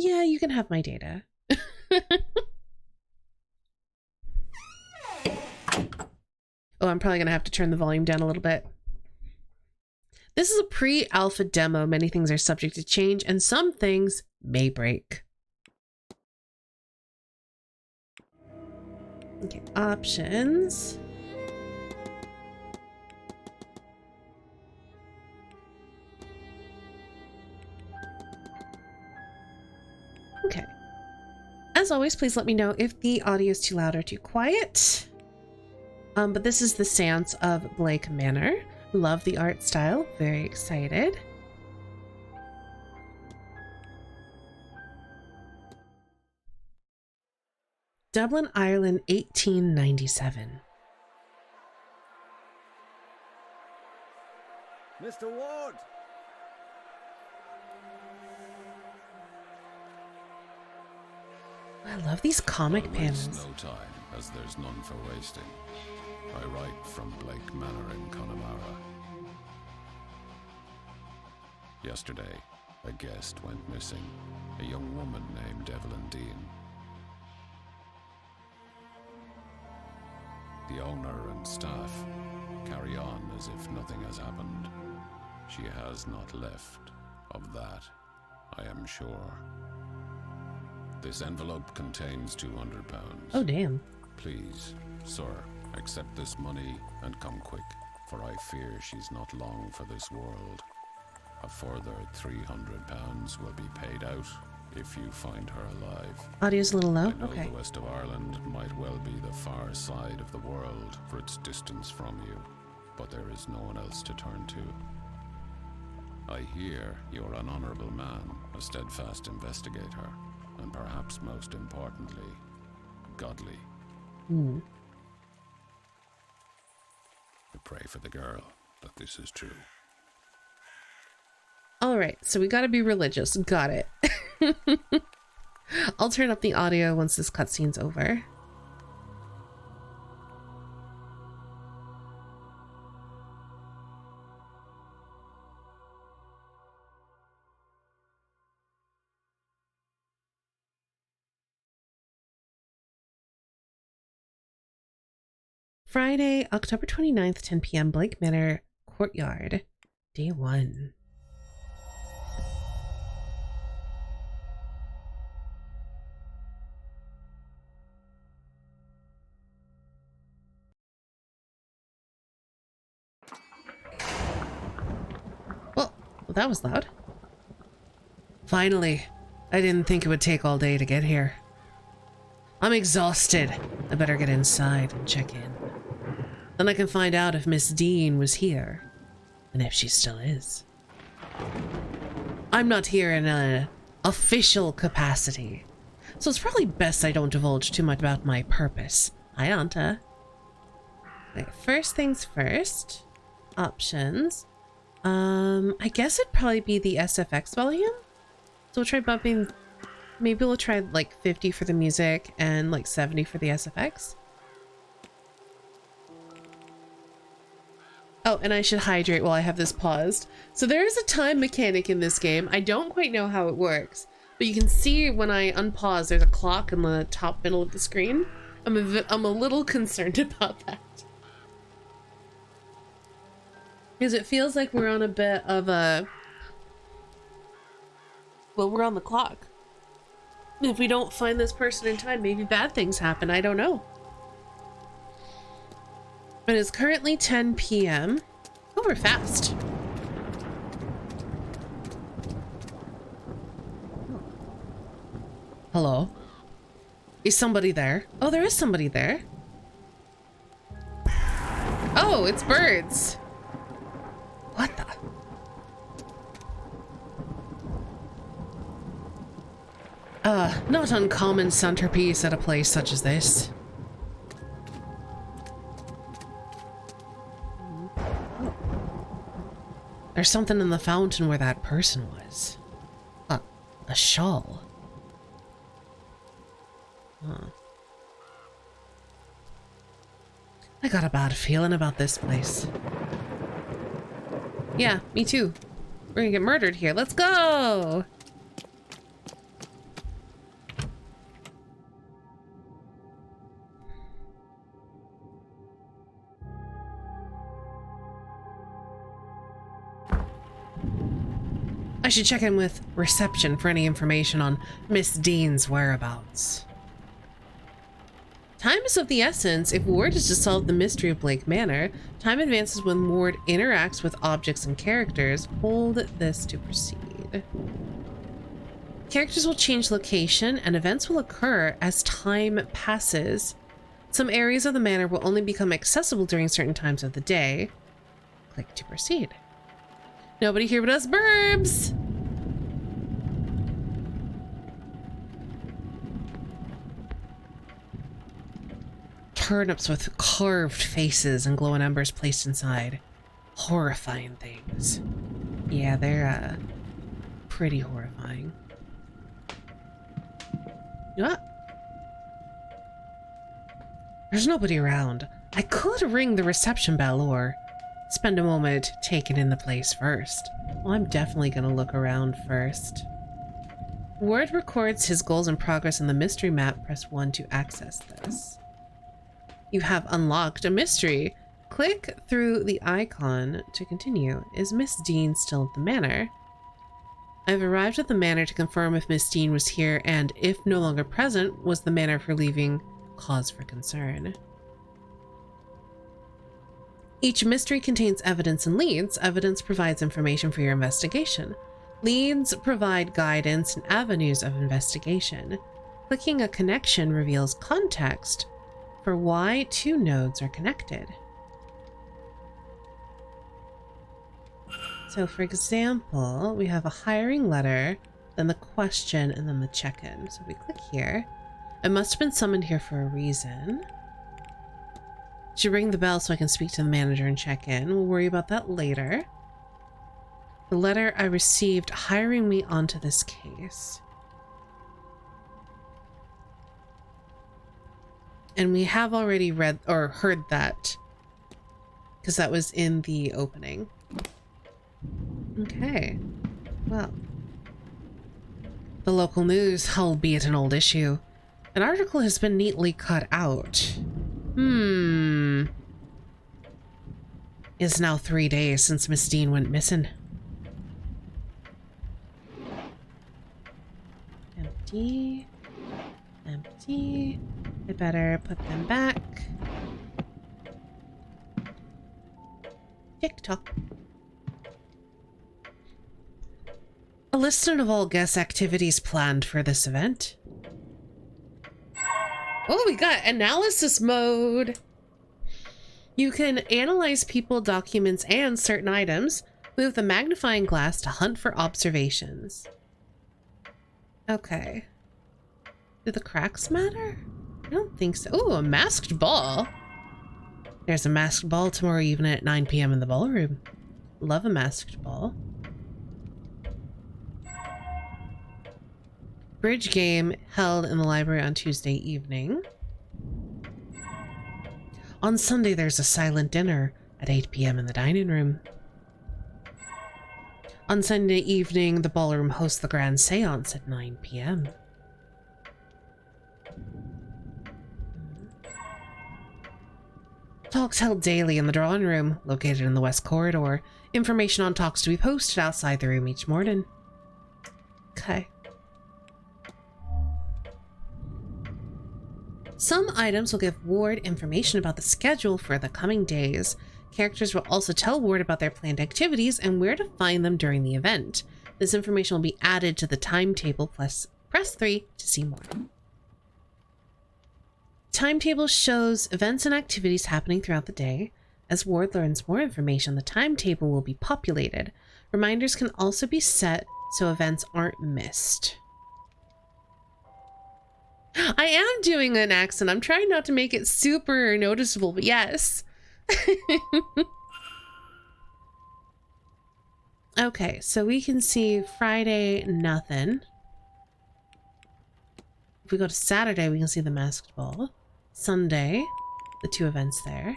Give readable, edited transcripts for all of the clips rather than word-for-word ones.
Yeah, you can have my data. Oh, I'm probably gonna have to turn the volume down a little bit. This is a pre-alpha demo. Many things are subject to change, and some things may break. Okay, options. Okay. As always, please let me know if the audio is too loud or too quiet. But this is the Séance of Blake Manor. Love the art style. Very excited. Dublin, Ireland, 1897. Mr. Ward! I love these comic panels. No time, as there's none for wasting. I write from Blake Manor in Connemara. Yesterday, a guest went missing, a young woman named Evelyn Dean. The owner and staff carry on as if nothing has happened. She has not left. Of that, I am sure. This envelope contains £200. Oh, damn. Please, sir, accept this money and come quick, for I fear she's not long for this world. A further £300 will be paid out if you find her alive. Audio's a little low? I know Okay. the west of Ireland might well be the far side of the world for its distance from you, but there is no one else to turn to. I hear you're an honourable man, a steadfast investigator, and perhaps most importantly, godly. Hmm. I pray for the girl that this is true. All right, so we gotta be religious. Got it. I'll turn up the audio once this cutscene's over. Friday, October 29th, 10 p.m., Blake Manor, Courtyard, Day 1. Well, that was loud. Finally, I didn't think it would take all day to get here. I'm exhausted. I better get inside and check in. Then I can find out if Miss Dean was here, and if she still is. I'm not here in an official capacity, so it's probably best I don't divulge too much about my purpose. Hi, Anta. Okay, first things first. Options. I guess it'd probably be the SFX volume. So we'll try bumping, maybe we'll try like 50 for the music and like 70 for the SFX. Oh, and I should hydrate while I have this paused. So there is a time mechanic in this game. I don't quite know how it works, but you can see when I unpause, there's a clock in the top middle of the screen. I'm a little concerned about that. Because it feels like we're on a bit of a... Well, we're on the clock. If we don't find this person in time, maybe bad things happen. I don't know. It is currently 10 p.m. Oh, we're fast. Hello? Is somebody there? Oh, there is somebody there. Oh, it's birds. What the? Not uncommon centerpiece at a place such as this. There's something in the fountain where that person was. A shawl. Huh. I got a bad feeling about this place. Yeah, me too. We're gonna get murdered here. Let's go! should check in with reception for any information on Miss Dean's whereabouts. Time is of the essence. If Ward is to solve the mystery of Blake Manor, time advances when Ward interacts with objects and characters. Hold this to proceed. Characters will change location and events will occur as time passes. Some areas of the manor will only become accessible during certain times of the day. Click to proceed. Nobody here but us burbs! Turnips with carved faces and glowing embers placed inside. Horrifying things. Yeah, they're pretty horrifying. What? There's nobody around. I could ring the reception bell or spend a moment taking in the place first. Well, I'm definitely gonna look around first. Ward records his goals and progress in the mystery map. Press 1 to access this. You have unlocked a mystery. Click through the icon to continue. Is Miss Dean still at the manor? I've arrived at the manor to confirm if Miss Dean was here and, if no longer present, was the manner for leaving cause for concern. Each mystery contains evidence and leads. Evidence provides information for your investigation. Leads provide guidance and avenues of investigation. Clicking a connection reveals context for why two nodes are connected. So for example, we have a hiring letter, then the question, and then the check-in. So we click here. I must have been summoned here for a reason. Should ring the bell so I can speak to the manager and check in. We'll worry about that later. The letter I received hiring me onto this case. And we have already read or heard that because that was in the opening. Okay. Well. The local news, albeit an old issue. An article has been neatly cut out. It's now 3 days since Miss Dean went missing. Empty. Empty. I better put them back. TikTok. A listing of all guest activities planned for this event. Oh, we got analysis mode. You can analyze people, documents, and certain items. Move the magnifying glass to hunt for observations. Okay. Do the cracks matter? I don't think so. Oh, a masked ball. There's a masked ball tomorrow evening at 9 p.m. in the ballroom. Love a masked ball. Bridge game held in the library on Tuesday evening. On Sunday, there's a silent dinner at 8 p.m. in the dining room. On Sunday evening, the ballroom hosts the grand seance at 9 p.m. Talks held daily in the drawing room, located in the west corridor. Information on talks to be posted outside the room each morning. Okay. Some items will give Ward information about the schedule for the coming days. Characters will also tell Ward about their planned activities and where to find them during the event. This information will be added to the timetable. Press 3 to see more. Timetable shows events and activities happening throughout the day. As Ward learns more information, the timetable will be populated. Reminders can also be set so events aren't missed. I am doing an accent. I'm trying not to make it super noticeable, but yes. Okay, so we can see Friday, nothing. If we go to Saturday, we can see the masked ball. Sunday, the two events there.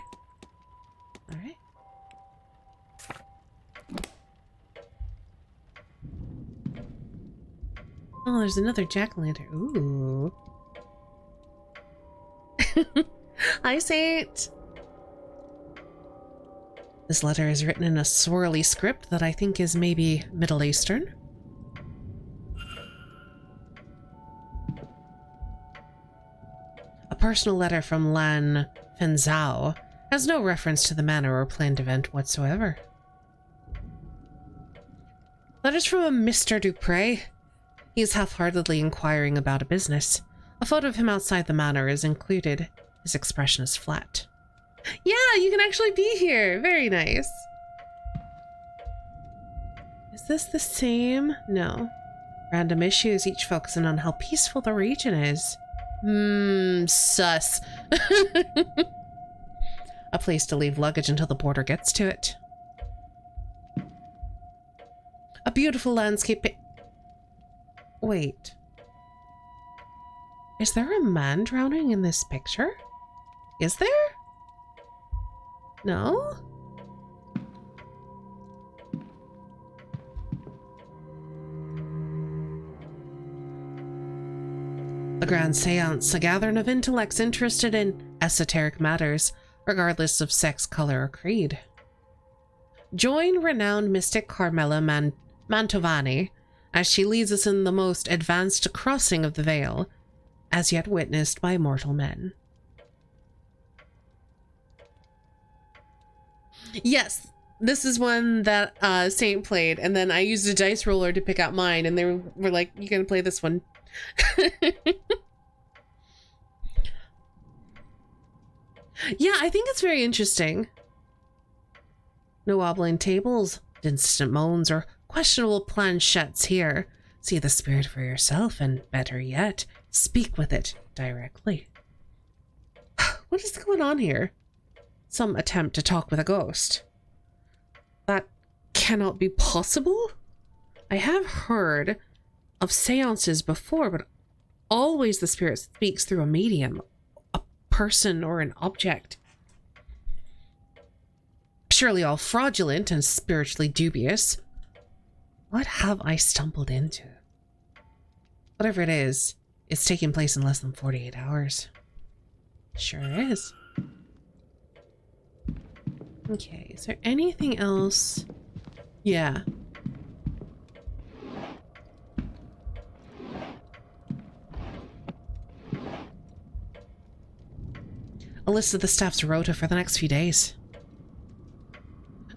All right. Oh, there's another jack-o'-lantern. Ooh. Hi, Saint. This letter is written in a swirly script that I think is maybe Middle Eastern. personal letter from Lan Fenzhao has no reference to the manor or planned event whatsoever. Letters from a Mr. Dupre. He is half-heartedly inquiring about a business. A photo of him outside the manor is included. His expression is flat. Yeah, you can actually be here. Very nice. Is this the same? No. Random issues, each focusing on how peaceful the region is. Sus. A place to leave luggage until the porter gets to it. A beautiful landscape. Wait. Is there a man drowning in this picture? Is there? No? The Grand Seance, a gathering of intellects interested in esoteric matters, regardless of sex, color, or creed. Join renowned mystic Carmela Mantovani as she leads us in the most advanced crossing of the veil, as yet witnessed by mortal men. Yes, this is one that Saint played, and then I used a dice roller to pick out mine, and they were like, "You gonna play this one?" Yeah, I think it's very interesting. No wobbling tables, distant moans, or questionable planchettes here. See the spirit for yourself, and better yet, speak with it directly. What is going on here? Some attempt to talk with a ghost. That cannot be possible? I have heard of seances before, but always the spirit speaks through a medium, a person or an object. Surely all fraudulent and spiritually dubious. What have I stumbled into? Whatever it is, it's taking place in less than 48 hours. Sure is. Okay, is there anything else? Yeah. A list of the staff's rota for the next few days.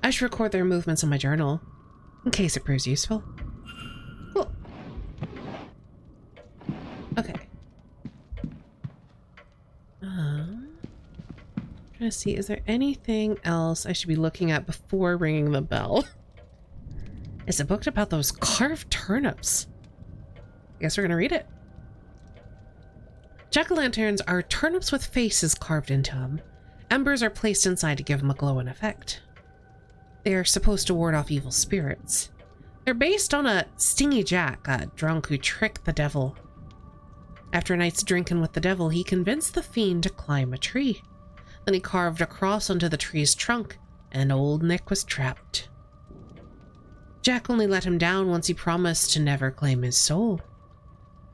I should record their movements in my journal, in case it proves useful. Cool. Okay. Trying to see, is there anything else I should be looking at before ringing the bell? Is it booked about those carved turnips? I guess we're gonna read it. Jack-o'-lanterns are turnips with faces carved into them. Embers are placed inside to give them a glowing effect. They are supposed to ward off evil spirits. They're based on a stingy Jack, a drunk who tricked the devil. After a night's drinking with the devil, he convinced the fiend to climb a tree. Then he carved a cross onto the tree's trunk, and old Nick was trapped. Jack only let him down once he promised to never claim his soul.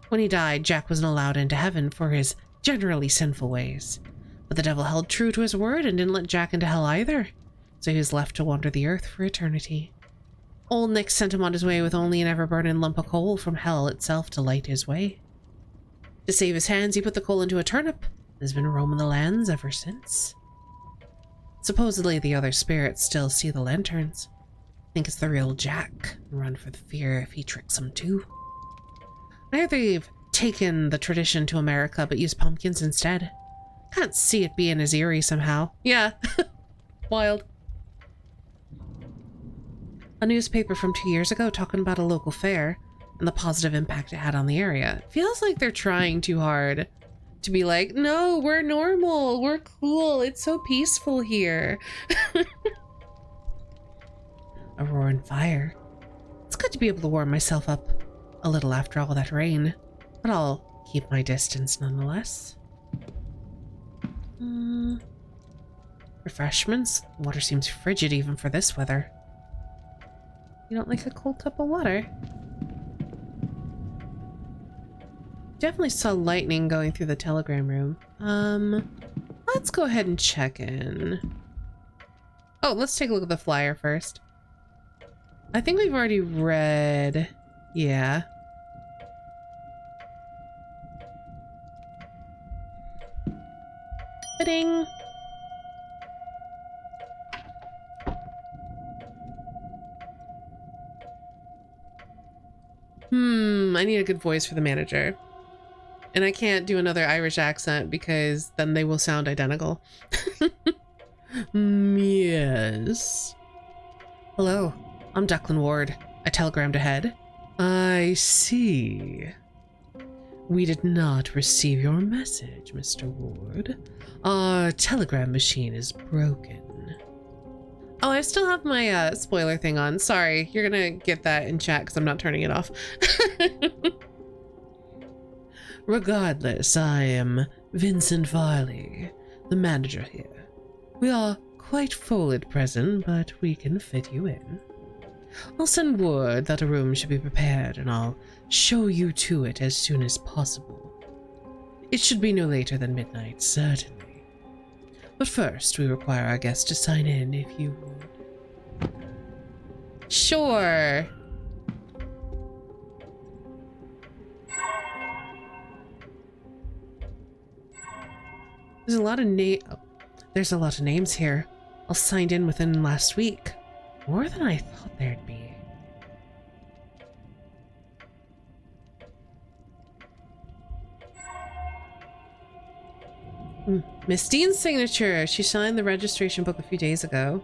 When he died, Jack wasn't allowed into heaven for his generally sinful ways. But the devil held true to his word and didn't let Jack into hell either, so he was left to wander the earth for eternity. Old Nick sent him on his way with only an ever-burning lump of coal from hell itself to light his way. To save his hands, he put the coal into a turnip and has been roaming the lands ever since. Supposedly, the other spirits still see the lanterns, think it's the real Jack, and run for the fear if he tricks them too. I heard they've taken the tradition to America but use pumpkins instead. Can't see it being as eerie somehow. Yeah. Wild. A newspaper from 2 years ago talking about a local fair and the positive impact it had on the area. It feels like they're trying too hard to be like, no, we're normal, we're cool, it's so peaceful here. A roaring fire. It's good to be able to warm myself up a little after all that rain, but I'll keep my distance nonetheless. Refreshments? Water seems frigid even for this weather. You don't like a cold cup of water? Definitely saw lightning going through the telegram room. Let's go ahead and check in. Oh, let's take a look at the flyer first. I think we've already read... Yeah. Ba-ding. I need a good voice for the manager. And I can't do another Irish accent because then they will sound identical. Yes. Hello, I'm Declan Ward. I telegrammed ahead. I see. We did not receive your message, Mr. Ward. Our telegram machine is broken. Oh, I still have my spoiler thing on. Sorry, you're gonna get that in chat because I'm not turning it off. Regardless, I am Vincent Varley, the manager here. We are quite full at present, but we can fit you in. I'll send word that a room should be prepared, and I'll show you to it as soon as possible. It should be no later than midnight, certainly. But first, we require our guests to sign in, if you would. Sure. There's a lot of there's a lot of names here. All signed in within last week. More than I thought there'd be. Miss Dean's signature. She signed the registration book a few days ago.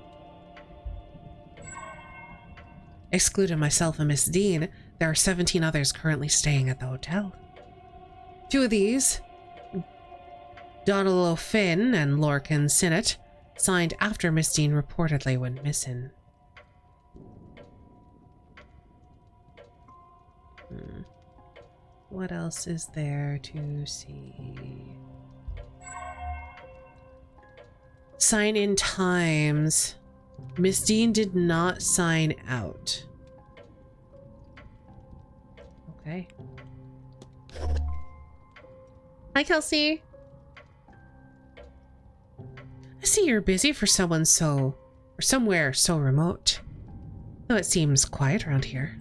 Excluding myself and Miss Dean, there are 17 others currently staying at the hotel. 2 of these, Donald O'Finn and Lorcan Sinnott, signed after Miss Dean reportedly went missing. What else is there to see? Sign in times. Miss Dean did not sign out. Okay. Hi, Kelsey. I see you're busy for somewhere so remote. Though it seems quiet around here.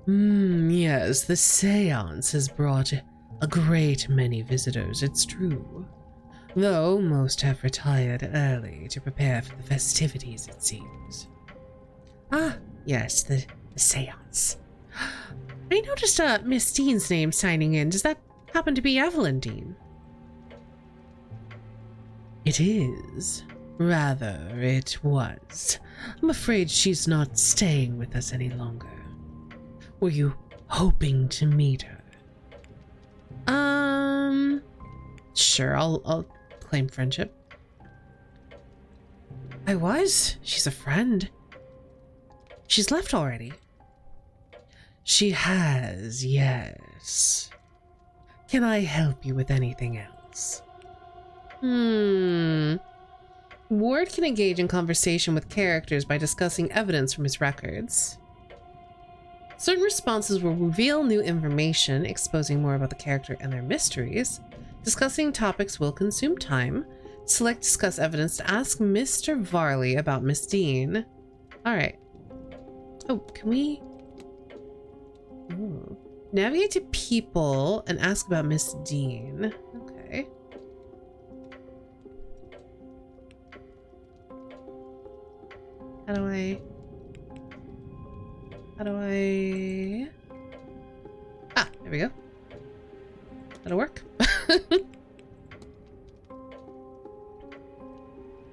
Yes, the seance has brought a great many visitors, it's true. Though most have retired early to prepare for the festivities, it seems. Ah, yes, the seance. I noticed Miss Dean's name signing in. Does that happen to be Evelyn Dean? It is. Rather, it was. I'm afraid she's not staying with us any longer. Were you hoping to meet her? Sure, I'll claim friendship. I was. She's a friend. She's left already. She has, yes. Can I help you with anything else? Ward can engage in conversation with characters by discussing evidence from his records. Certain responses will reveal new information, exposing more about the character and their mysteries. Discussing topics will consume time. Select discuss evidence to ask Mr. Varley about Miss Dean. Alright. Oh, can we... Ooh. Navigate to people and ask about Miss Dean. Okay. How do I... Ah, there we go. That'll work.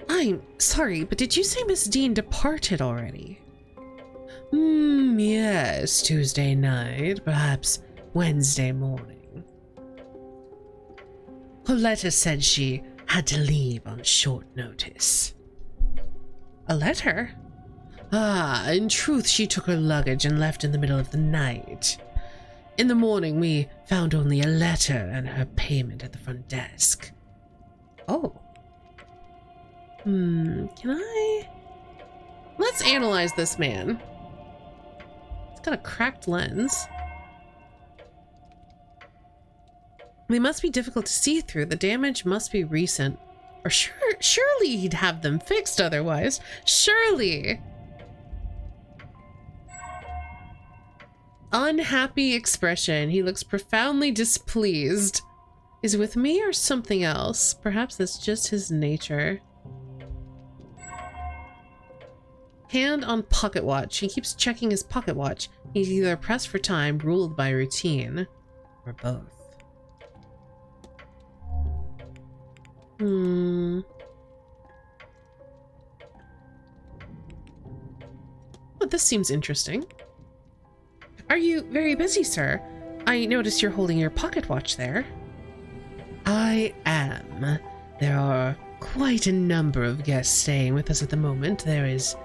I'm sorry, but did you say Miss Dean departed already? Yes, Tuesday night, perhaps Wednesday morning. Her letter said she had to leave on short notice. A letter? Ah, in truth, she took her luggage and left in the middle of the night. In the morning, we found only a letter and her payment at the front desk. Oh. Can I... Let's analyze this man. He's got a cracked lens. They must be difficult to see through. The damage must be recent. Or surely he'd have them fixed otherwise. Surely. Unhappy expression. He looks profoundly displeased. is with me or something else. Perhaps that's just his nature. Hand on pocket watch. He keeps checking his pocket watch. He's either pressed for time, ruled by routine, or both. Well, this seems interesting. Are you very busy, sir? I notice you're holding your pocket watch there. I am. There are quite a number of guests staying with us at the moment. There is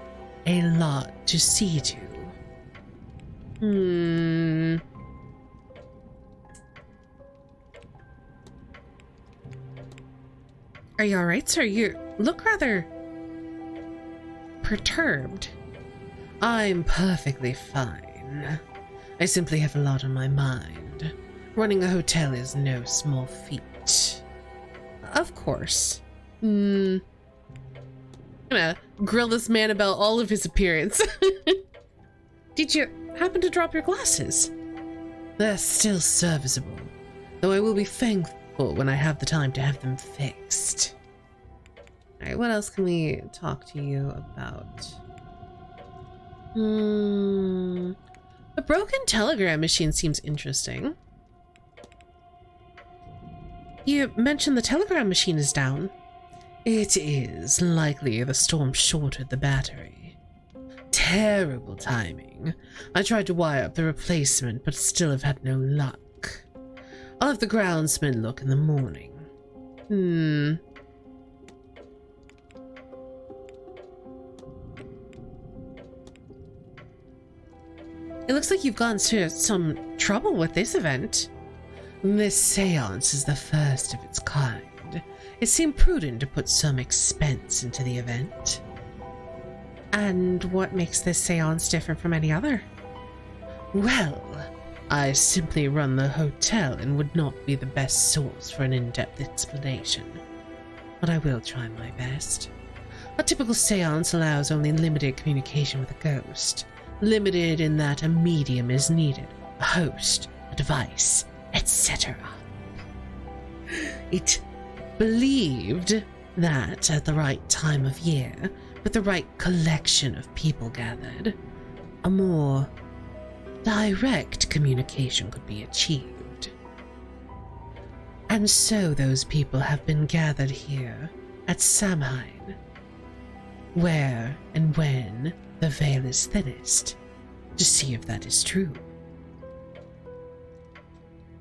a lot to see to. Are you alright, sir? You look rather perturbed. I'm perfectly fine. I simply have a lot on my mind. Running a hotel is no small feat. Of course. I'm gonna grill this man about all of his appearance. Did you happen to drop your glasses? They're still serviceable, though I will be thankful when I have the time to have them fixed. Alright, what else can we talk to you about? The broken telegram machine seems interesting. You mentioned the telegram machine is down. It is. Likely the storm shorted the battery. Terrible timing. I tried to wire up the replacement, but still have had no luck. I'll have the groundsman look in the morning. It looks like you've gone into some trouble with this event. This seance is the first of its kind. It seemed prudent to put some expense into the event. And what makes this seance different from any other? Well, I simply run the hotel and would not be the best source for an in-depth explanation. But I will try my best. A typical seance allows only limited communication with a ghost. Limited in that a medium is needed, a host, a device, etc. It believed that at the right time of year, with the right collection of people gathered, a more direct communication could be achieved. And so those people have been gathered here at Samhain, where and when the veil is thinnest, to see if that is true.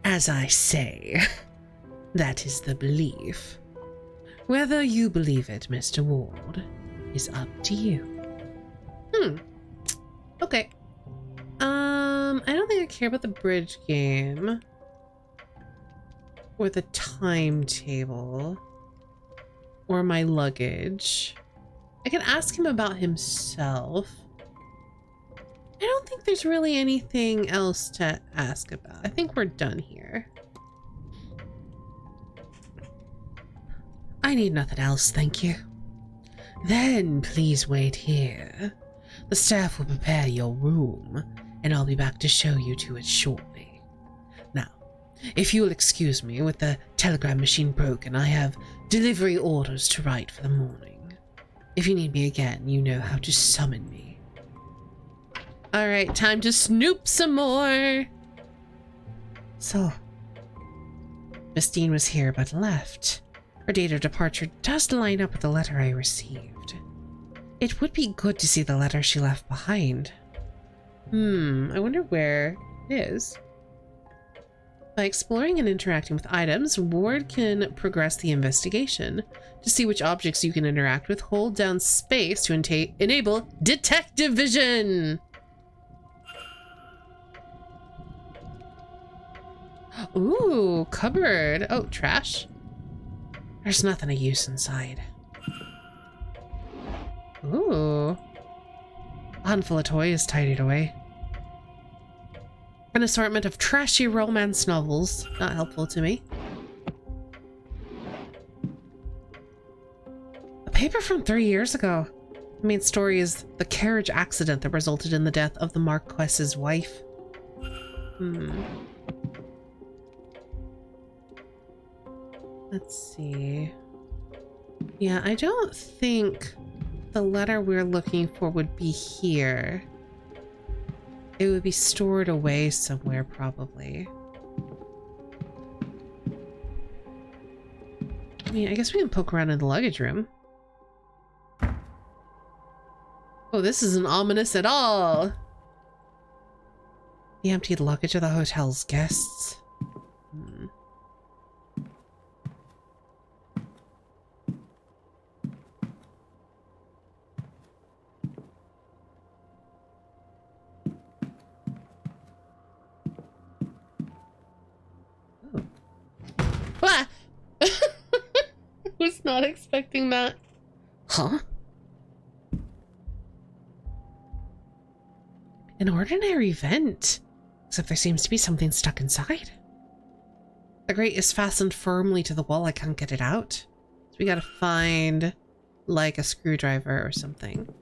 As I say, that is the belief. Whether you believe it, Mr. Ward, is up to you. Okay. I don't think I care about the bridge game. Or the timetable. Or my luggage. I can ask him about himself. I don't think there's really anything else to ask about. I think we're done here. I need nothing else, thank you. Then please wait here. The staff will prepare your room, and I'll be back to show you to it shortly. Now, if you'll excuse me, with the telegram machine broken, I have delivery orders to write for the morning. If you need me again, you know how to summon me. Alright, time to snoop some more! So, Miss Dean was here but left. Her date of departure does line up with the letter I received. It would be good to see the letter she left behind. I wonder where it is. By exploring and interacting with items, Ward can progress the investigation. To see which objects you can interact with, hold down space to enable detective vision! Ooh, cupboard. Oh, trash. There's nothing of use inside. Ooh. A handful of toys tidied away. An assortment of trashy romance novels. Not helpful to me. A paper from 3 years ago. The main story is the carriage accident that resulted in the death of the Marquess's wife. Let's see. Yeah, I don't think the letter we're looking for would be here. It would be stored away somewhere, probably. I mean, I guess we can poke around in the luggage room. Oh, this isn't ominous at all. The emptied luggage of the hotel's guests. Ah! Was not expecting that. Huh? An ordinary vent. Except there seems to be something stuck inside. The grate is fastened firmly to the wall. I can't get it out. So we gotta find, like, a screwdriver or something.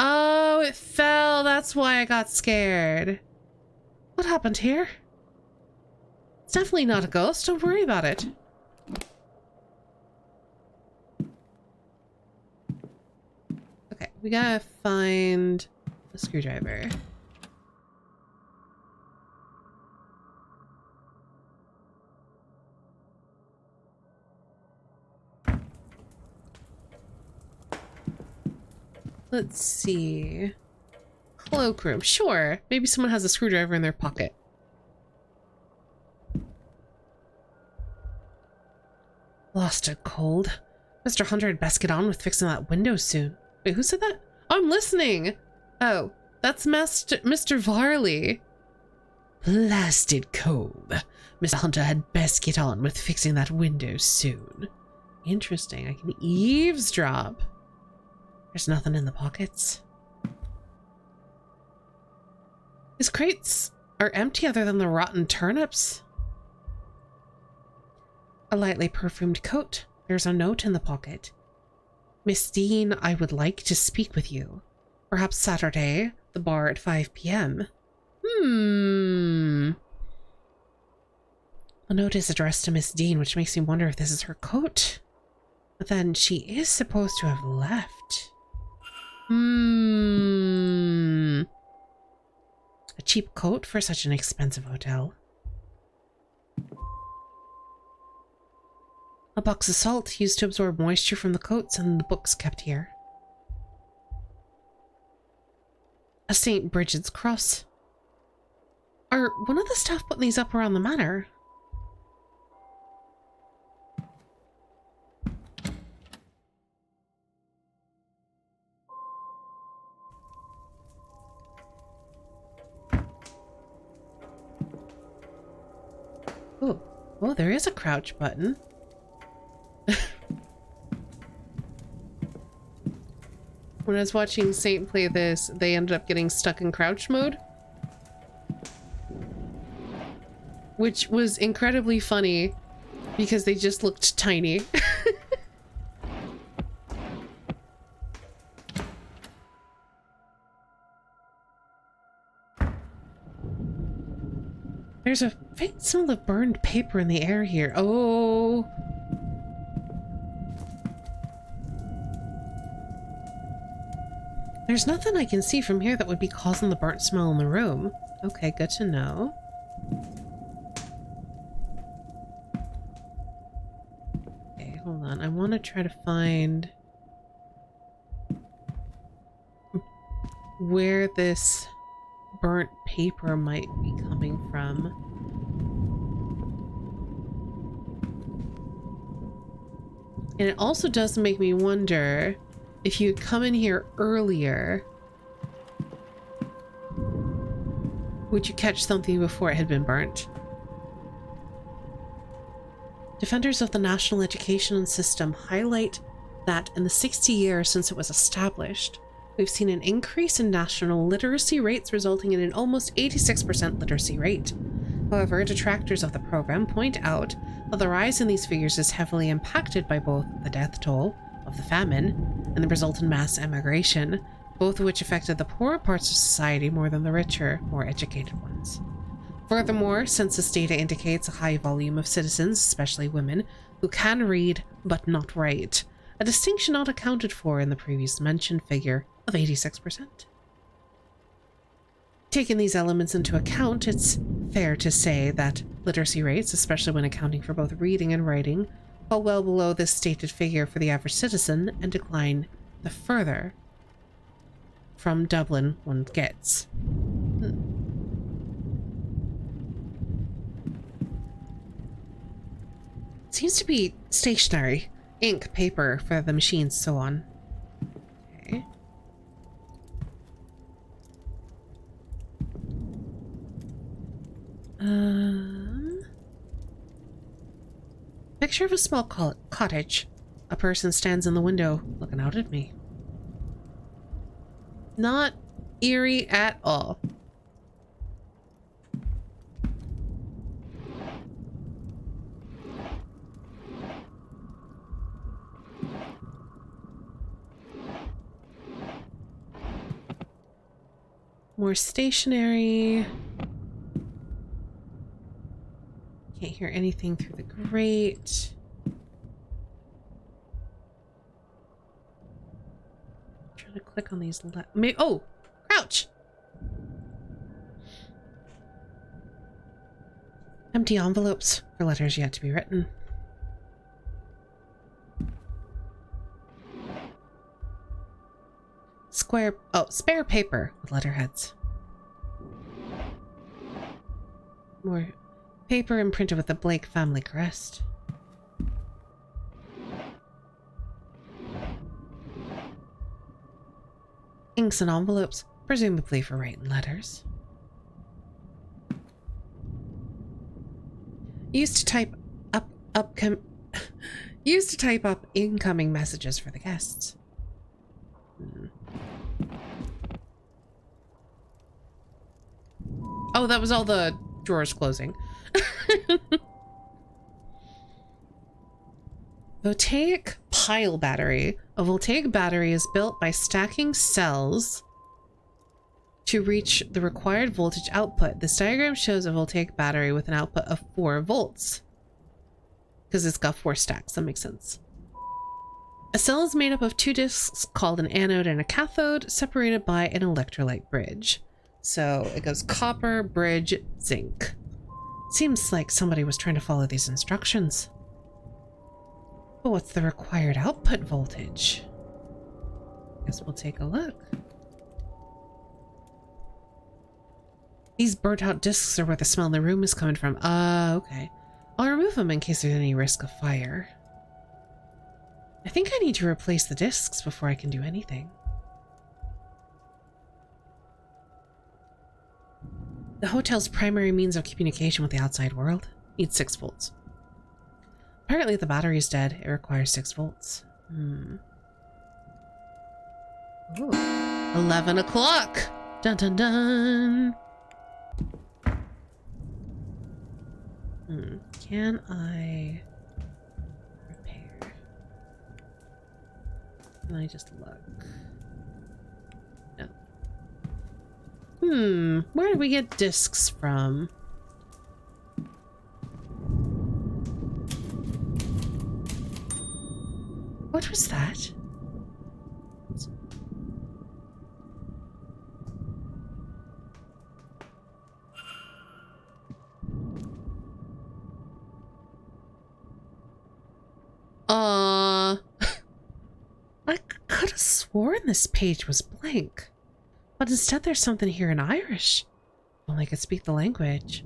Oh, it fell. That's why I got scared. What happened here? It's definitely not a ghost. Don't worry about it. Okay, we gotta find a screwdriver. Let's see. Cloakroom. Sure. Maybe someone has a screwdriver in their pocket. Lost a cold. Mr. Hunter had best get on with fixing that window soon. Wait, who said that? Oh, I'm listening. Oh, that's Mr. Varley. Blasted cold. Mr. Hunter had best get on with fixing that window soon. Interesting. I can eavesdrop. There's nothing in the pockets. His crates are empty other than the rotten turnips. A lightly perfumed coat. There's a note in the pocket. Miss Dean, I would like to speak with you. Perhaps Saturday, the bar at 5 p.m. The note is addressed to Miss Dean, which makes me wonder if this is her coat. But then she is supposed to have left. A cheap coat for such an expensive hotel. A box of salt used to absorb moisture from the coats and the books kept here. A St. Bridget's cross. Are one of the staff putting these up around the manor? Oh, there is a crouch button. When I was watching Saint play this, they ended up getting stuck in crouch mode. Which was incredibly funny because they just looked tiny. There's a faint smell of burned paper in the air here. Oh. There's nothing I can see from here that would be causing the burnt smell in the room. Okay, good to know. Okay, hold on. I want to try to find where this burnt paper might be coming from. And it also does make me wonder if you had come in here earlier, would you catch something before it had been burnt? Defenders of the national education system highlight that in the 60 years since it was established, we've seen an increase in national literacy rates, resulting in an almost 86% literacy rate. However, detractors of the program point out that the rise in these figures is heavily impacted by both the death toll of the famine and the resultant mass emigration, both of which affected the poorer parts of society more than the richer, more educated ones. Furthermore, census data indicates a high volume of citizens, especially women, who can read but not write, a distinction not accounted for in the previously mentioned figure of 86%. Taking these elements into account, it's fair to say that literacy rates, especially when accounting for both reading and writing, fall well below this stated figure for the average citizen and decline the further from Dublin one gets. Seems to be stationery, ink, paper for the machines, so on. Okay. Picture of a small cottage. A person stands in the window, looking out at me. Not eerie at all. More stationery. Can't hear anything through the grate. Trying to click on these. Oh, crouch. Empty envelopes for letters yet to be written. Spare paper with letterheads. More paper imprinted with the Blake family crest. Inks and envelopes, presumably for writing letters. Used to type up incoming messages for the guests. Oh, that was all the drawers closing. Voltaic pile battery. A voltaic battery is built by stacking cells to reach the required voltage output. This diagram shows a voltaic battery with an output of 4 volts. Because it's got 4 stacks, that makes sense. A cell is made up of 2 discs called an anode and a cathode, separated by an electrolyte bridge. So it goes copper, bridge, zinc. Seems like somebody was trying to follow these instructions. But what's the required output voltage? Guess we'll take a look. These burnt out discs are where the smell in the room is coming from. Okay. I'll remove them in case there's any risk of fire. I think I need to replace the discs before I can do anything. The hotel's primary means of communication with the outside world needs 6 volts. Apparently the battery's dead. It requires 6 volts. Ooh. 11 o'clock! Dun dun dun! Can I repair? Can I just look? No. Where did we get discs from? What was that? I could have sworn this page was blank. But instead there's something here in Irish. Only I could speak the language.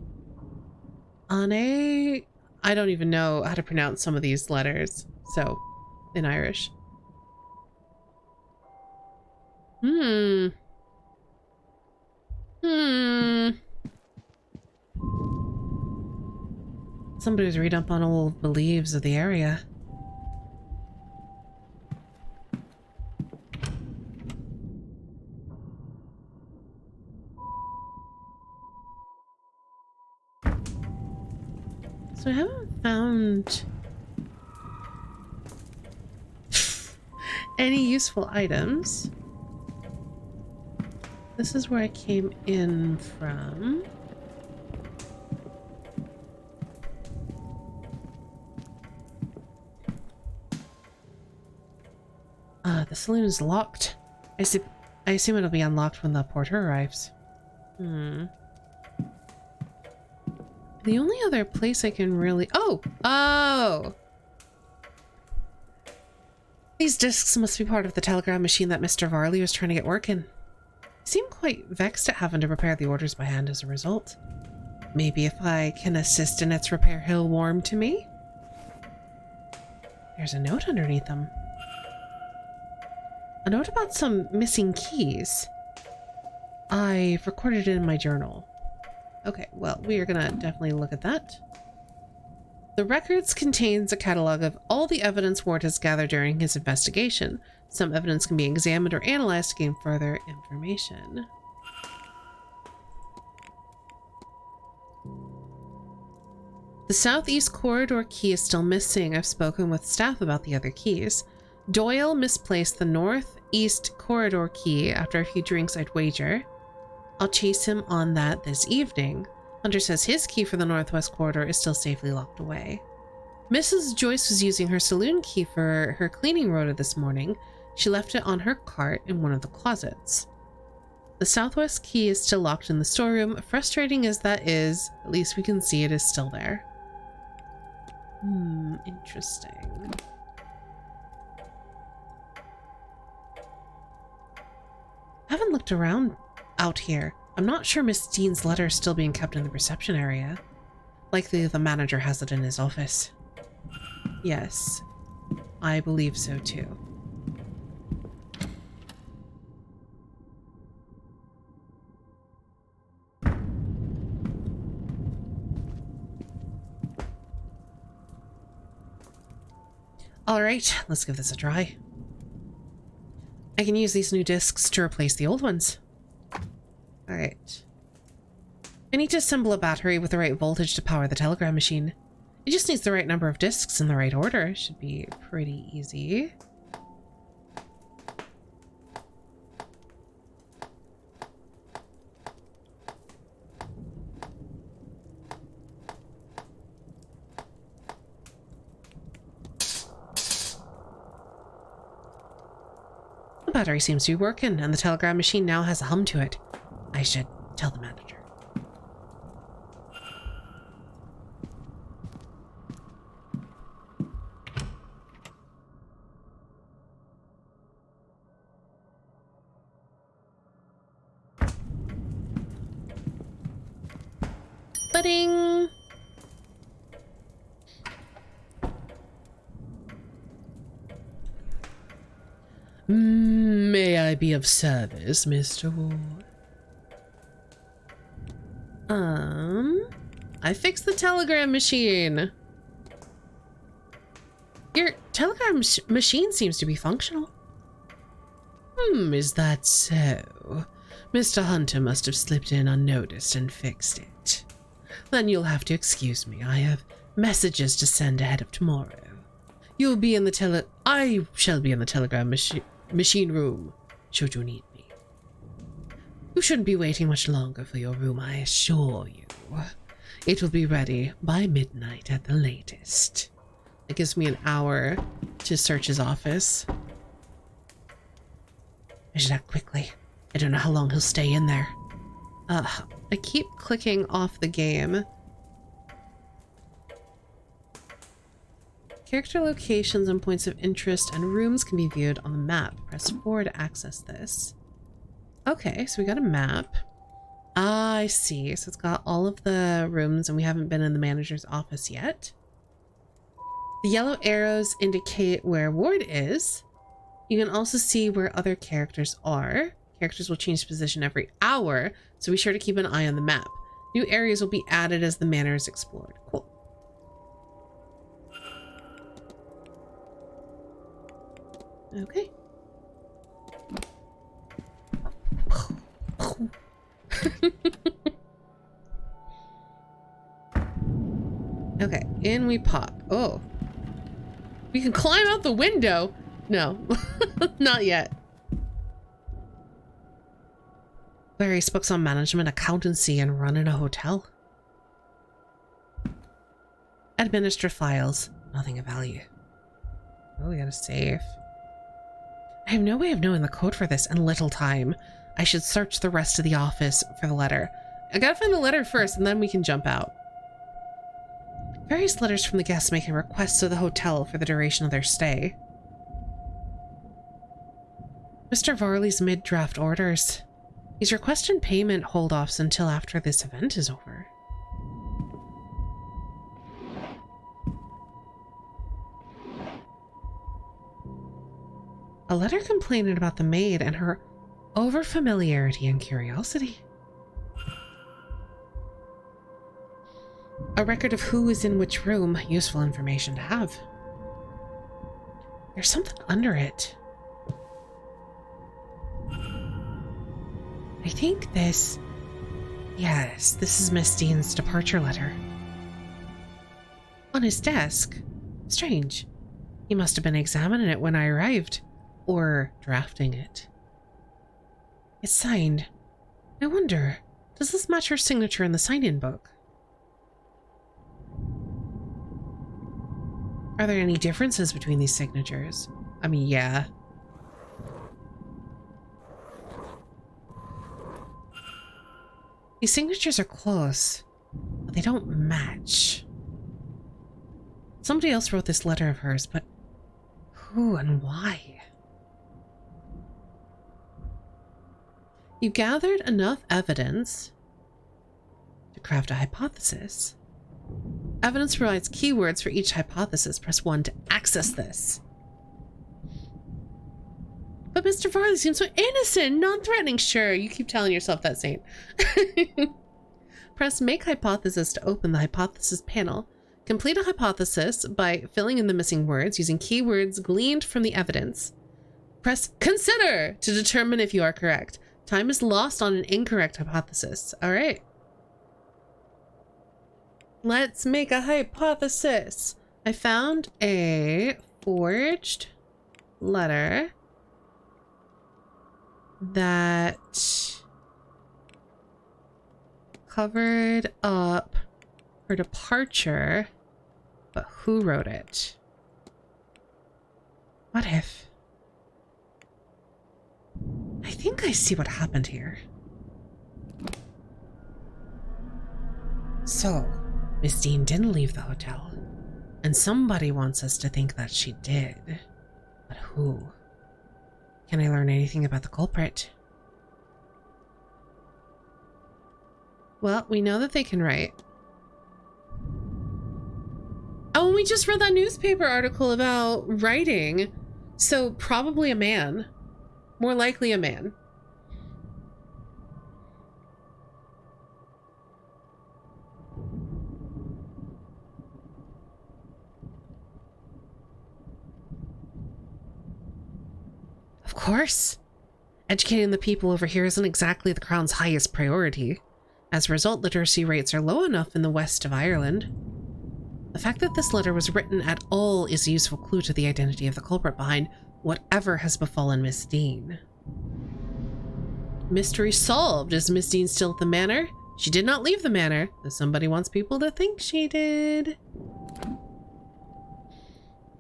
Ane... I don't even know how to pronounce some of these letters. So, in Irish. Somebody was reading up on old beliefs of the area. So I haven't found any useful items. This is where I came in from. saloon is locked. I assume it'll be unlocked when the porter arrives. The only other place I can really... Oh! These discs must be part of the telegram machine that Mr. Varley was trying to get working. I seem quite vexed at having to prepare the orders by hand as a result. Maybe if I can assist in its repair, he'll warm to me? There's a note underneath them. A note about some missing keys. I've recorded it in my journal. Okay, well, we are gonna definitely look at that. The records contains a catalog of all the evidence Ward has gathered during his investigation. Some evidence can be examined or analyzed to gain further information. The southeast corridor key is still missing. I've spoken with staff about the other keys. Doyle misplaced the northeast corridor key after a few drinks, I'd wager. I'll chase him on that this evening. Hunter says his key for the northwest corridor is still safely locked away. Mrs. Joyce was using her saloon key for her cleaning rota this morning. She left it on her cart in one of the closets. The southwest key is still locked in the storeroom. Frustrating as that is, at least we can see it is still there. Interesting. I haven't looked around out here. I'm not sure Miss Dean's letter is still being kept in the reception area. Likely the manager has it in his office. Yes, I believe so too. All right, let's give this a try. I can use these new discs to replace the old ones. All right. I need to assemble a battery with the right voltage to power the telegram machine. It just needs the right number of discs in the right order. Should be pretty easy. The battery seems to be working, and the telegram machine now has a hum to it. I should tell the manager. Ba-ding! May I be of service, Mr. Ward? I fixed the telegram machine. Your telegram machine seems to be functional. Is that so? Mr. Hunter must have slipped in unnoticed and fixed it. Then you'll have to excuse me. I have messages to send ahead of tomorrow. You'll be in the I shall be in the telegram machine room, should you need me. You shouldn't be waiting much longer for your room, I assure you. It will be ready by midnight at the latest. It gives me an hour to search his office. I should act quickly. I don't know how long he'll stay in there. I keep clicking off the game. Character locations and points of interest and rooms can be viewed on the map. Press 4 to access this. Okay, so we got a map. Ah, I see. So it's got all of the rooms and we haven't been in the manager's office yet. The yellow arrows indicate where Ward is. You can also see where other characters are. Characters will change position every hour, so be sure to keep an eye on the map. New areas will be added as the manor is explored. Cool. Okay. Okay, in we pop. Oh. We can climb out the window. No, not yet. Various books on management, accountancy, and running a hotel. Administer files. Nothing of value. Oh, we got a safe. I have no way of knowing the code for this and little time. I should search the rest of the office for the letter. I gotta find the letter first and then we can jump out. Various letters from the guests making requests to the hotel for the duration of their stay. Mr. Varley's mid-draft orders. He's requesting payment hold-offs until after this event is over. A letter complaining about the maid and her over-familiarity and curiosity. A record of who is in which room, useful information to have. There's something under it. I think this... Yes, this is Miss Dean's departure letter. On his desk. Strange. He must have been examining it when I arrived. Or drafting it. It's signed. I wonder, does this match her signature in the sign-in book? Are there any differences between these signatures? I mean, yeah. These signatures are close, but they don't match. Somebody else wrote this letter of hers, but who and why? You gathered enough evidence to craft a hypothesis. Evidence provides keywords for each hypothesis. Press 1 to access this. But Mr. Varley seems so innocent, non-threatening. Sure, you keep telling yourself that, Saint. Press Make Hypothesis to open the hypothesis panel. Complete a hypothesis by filling in the missing words using keywords gleaned from the evidence. Press Consider to determine if you are correct. Time is lost on an incorrect hypothesis. All right. Let's make a hypothesis. I found a forged letter that covered up her departure, but who wrote it? What if? I think I see what happened here. So, Miss Dean didn't leave the hotel, and somebody wants us to think that she did. But who? Can I learn anything about the culprit? Well, we know that they can write. Oh, and we just read that newspaper article about writing. So probably a man. More likely a man. Of course. Educating the people over here isn't exactly the Crown's highest priority. As a result, literacy rates are low enough in the west of Ireland. The fact that this letter was written at all is a useful clue to the identity of the culprit behind whatever has befallen Miss Dean. Mystery solved. Is Miss Dean still at the manor? She did not leave the manor, though somebody wants people to think she did.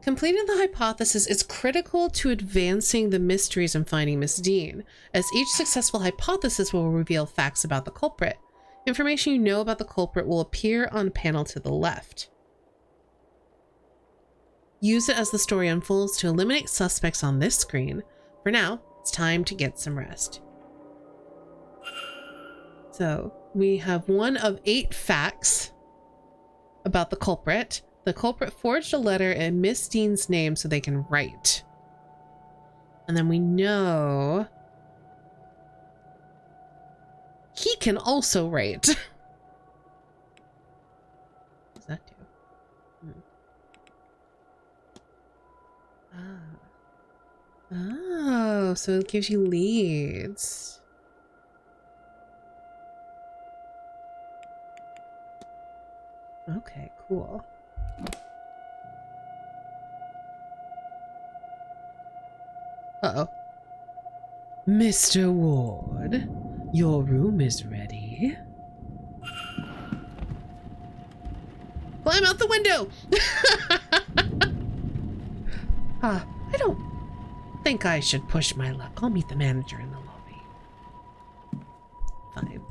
Completing the hypothesis is critical to advancing the mysteries and finding Miss Dean, as each successful hypothesis will reveal facts about the culprit. Information you know about the culprit will appear on a panel to the left. Use it as the story unfolds to eliminate suspects on this screen. For now, it's time to get some rest. So, we have one of 8 facts about the culprit. The culprit forged a letter in Miss Dean's name so they can write. And then we know he can also write. What does that do? Oh, so it gives you leads. Okay, cool. Uh-oh. Mr. Ward, your room is ready. Climb out the window! think I should push my luck. I'll meet the manager in the lobby. Fine.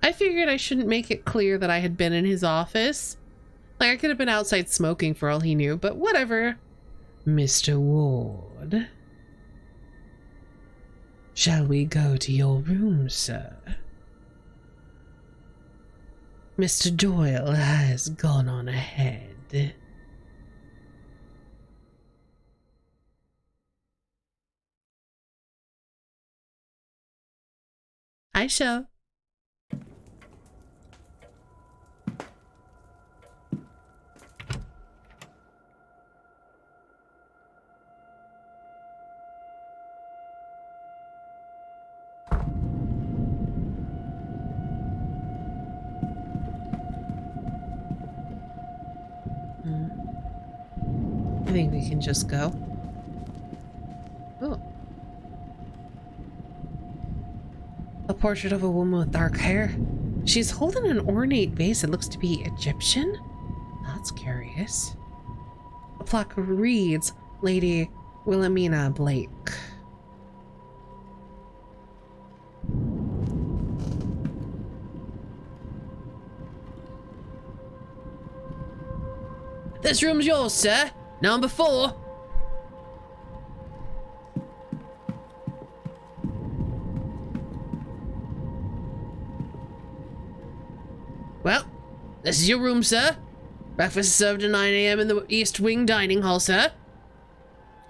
I figured I shouldn't make it clear that I had been in his office. Like, I could have been outside smoking for all he knew, but whatever. Mr. Ward. Shall we go to your room, sir? Mr. Doyle has gone on ahead. I shall. I think we can just go. Oh. A portrait of a woman with dark hair. She's holding an ornate vase that looks to be Egyptian? That's curious. A plaque reads, Lady Wilhelmina Blake. This room's yours, sir. Number 4. Well, this is your room, sir. Breakfast is served at 9 a.m. in the East Wing Dining Hall, sir.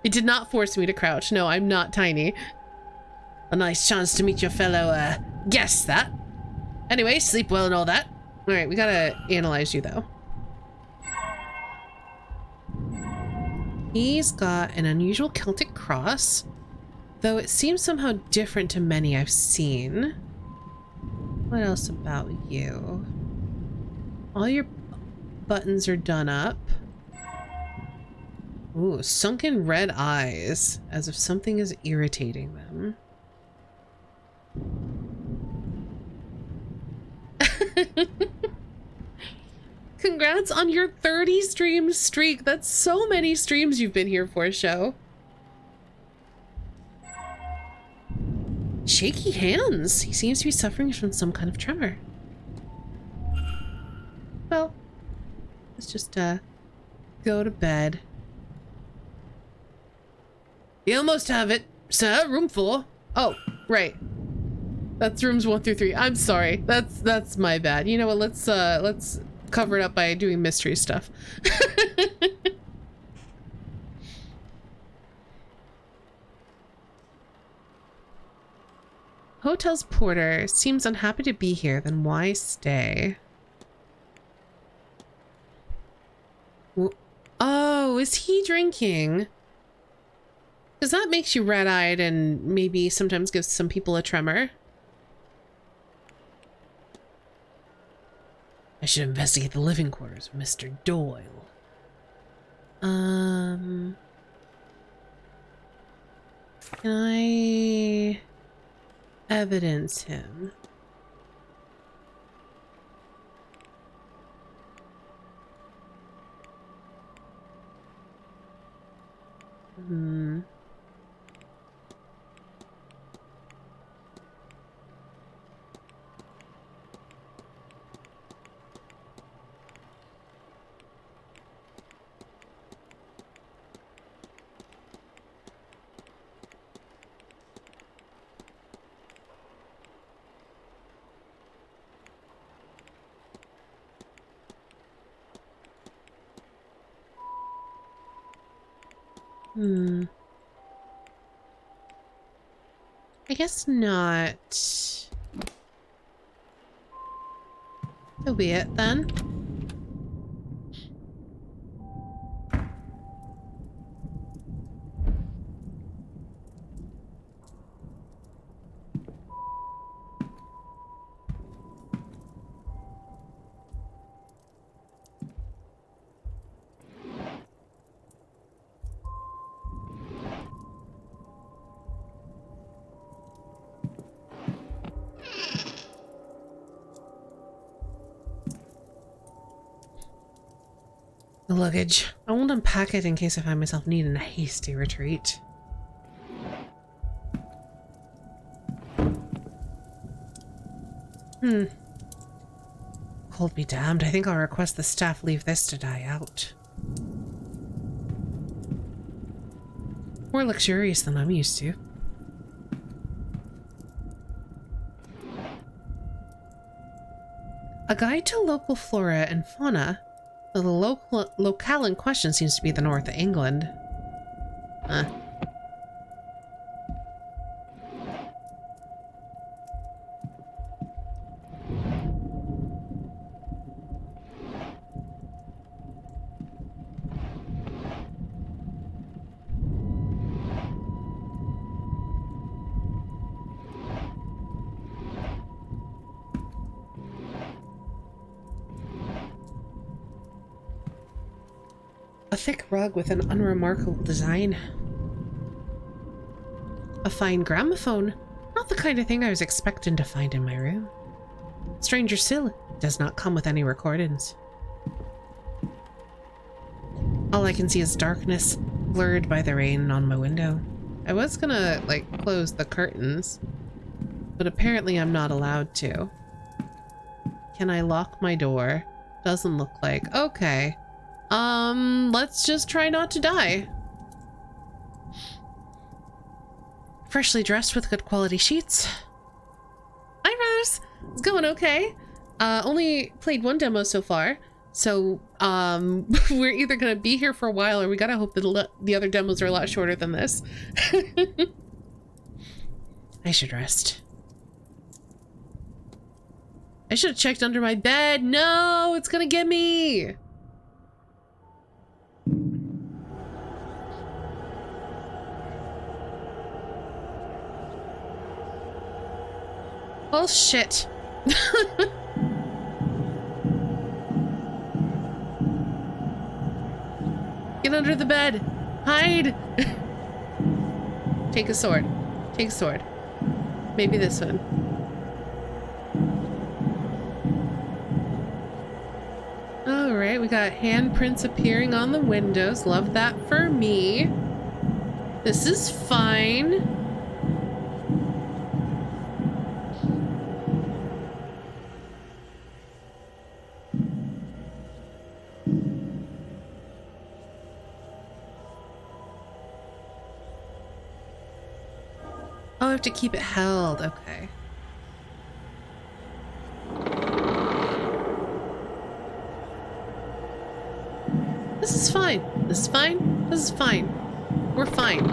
It did not force me to crouch. No, I'm not tiny. A nice chance to meet your fellow, guests, that. Anyway, sleep well and all that. Alright, we gotta analyze you, though. He's got an unusual Celtic cross, though it seems somehow different to many I've seen. What else about you? All your buttons are done up. Ooh, sunken red eyes, as if something is irritating them. Congrats on your 30 stream streak. That's so many streams you've been here for, show. Shaky hands. He seems to be suffering from some kind of tremor. Well, let's just go to bed. You almost have it, sir. Room 4. Oh, right. That's rooms 1 through 3. I'm sorry. That's my bad. You know what? Let's cover it up by doing mystery stuff. Hotel's porter seems unhappy to be here. Then why stay? Oh, is he drinking? Because that makes you red-eyed and maybe sometimes gives some people a tremor. I should investigate the living quarters of Mr. Doyle. Can I evidence him? I guess not. So be it then. luggage. I won't unpack it in case I find myself needing a hasty retreat. Cold be damned. I think I'll request the staff leave this to die out. More luxurious than I'm used to. A guide to local flora and fauna. So the locale in question seems to be the north of England. Huh. A thick rug with an unremarkable design. A fine gramophone. Not the kind of thing I was expecting to find in my room. Stranger still, it does not come with any recordings. All I can see is darkness, blurred by the rain on my window. I was gonna, like, close the curtains, but apparently I'm not allowed to. Can I lock my door? Doesn't look like. Okay. Let's just try not to die. Freshly dressed with good quality sheets. Hi, Rose. It's going okay. Only played one demo so far. So, we're either gonna be here for a while or we gotta hope that the other demos are a lot shorter than this. I should rest. I should have checked under my bed. No, it's gonna get me. Oh, shit. Get under the bed. Hide. Take a sword. Take a sword. Maybe this one. Alright, we got handprints appearing on the windows. Love that for me. This is fine. Oh, I have to keep it held. Okay. This is fine. This is fine. This is fine. We're fine.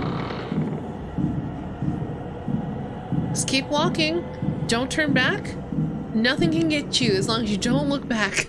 Just keep walking. Don't turn back. Nothing can get you as long as you don't look back.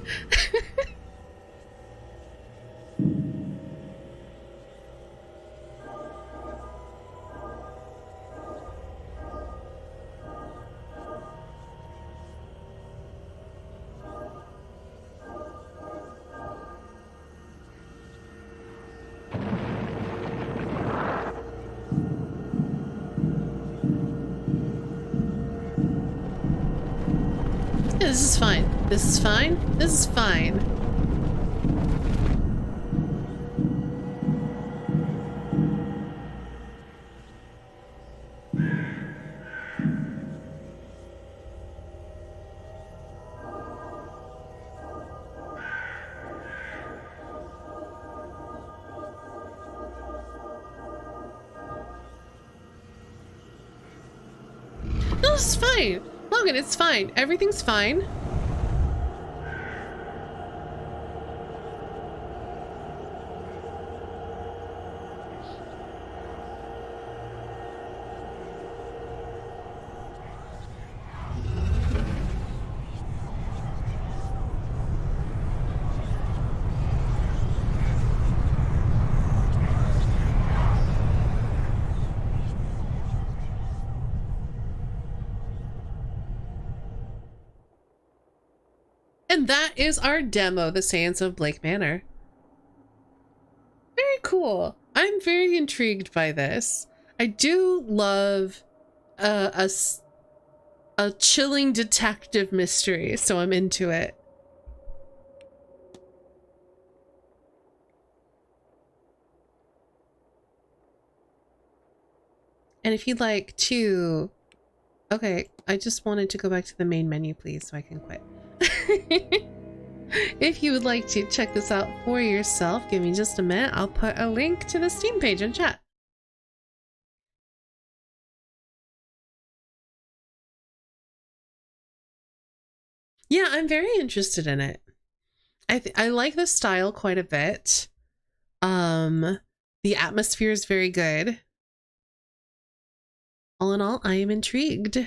This is fine. This is fine. This is fine. No, this is fine. Logan, it's fine. Everything's fine. And that is our demo, the Séance of Blake Manor. Very cool. I'm very intrigued by this. I do love a chilling detective mystery, so I'm into it. And if you'd like to... Okay, I just wanted to go back to the main menu, please, so I can quit. If you would like to check this out for yourself, give me just a minute. I'll put a link to the Steam page in chat. Yeah, I'm very interested in it. I like the style quite a bit. The atmosphere is very good. All in all, I am intrigued.